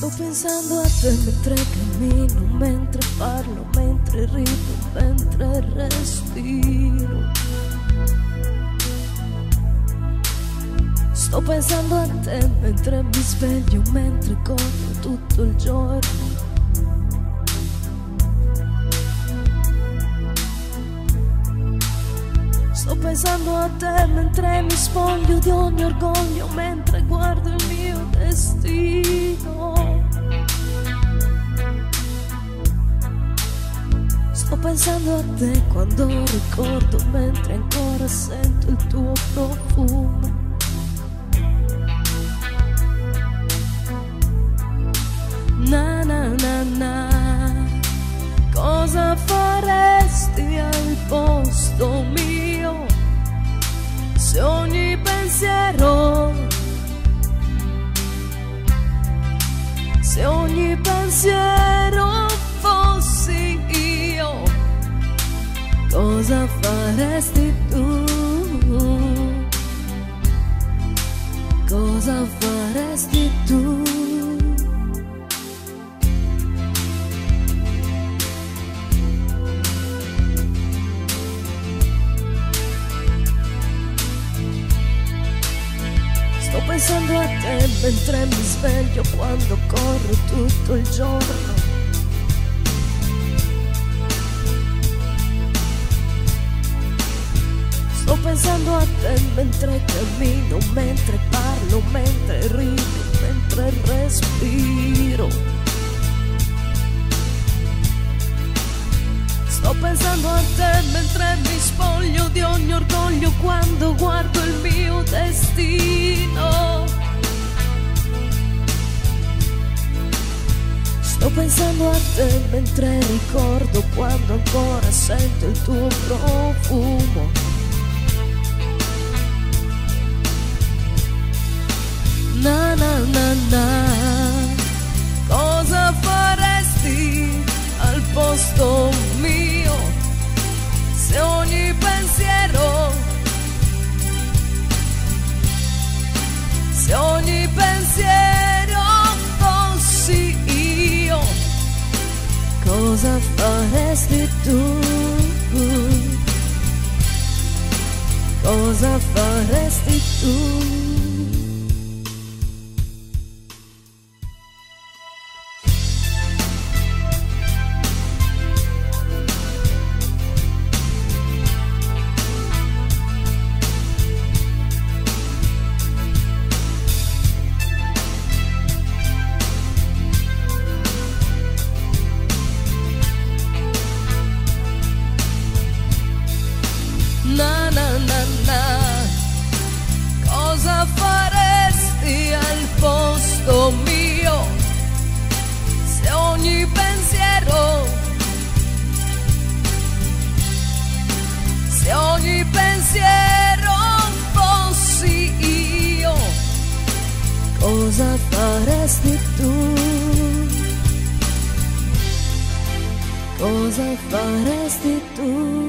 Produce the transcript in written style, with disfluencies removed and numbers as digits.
Sto pensando a te mentre cammino, mentre parlo, mentre rido, mentre respiro. Sto pensando a te mentre mi sveglio, mentre corro tutto il giorno. Sto pensando a te mentre mi spoglio di ogni orgoglio, mentre guardo il mio destino. Sto pensando a te quando ricordo, mentre ancora sento il tuo profumo. Na na na na, cosa faresti al posto mio? Se ogni pensiero, se ogni pensiero fossi io, cosa faresti tu? Cosa faresti tu? Sto pensando a te mentre mi sveglio, quando corro tutto il giorno. Sto pensando a te mentre cammino, mentre parlo, mentre rido, mentre respiro. Sto pensando a te mentre mi spoglio di ogni orgoglio, quando guardo il mio destino. Sto pensando a te mentre ricordo, quando ancora sento il tuo profumo. Na na na na, cosa faresti al posto mio? Se ogni pensiero, se ogni pensiero fossi io, cosa faresti tu? Cosa faresti tu? Na na na na, cosa faresti al posto mio? Se ogni pensiero, se ogni pensiero fossi io, cosa faresti tu? Cosa faresti tu?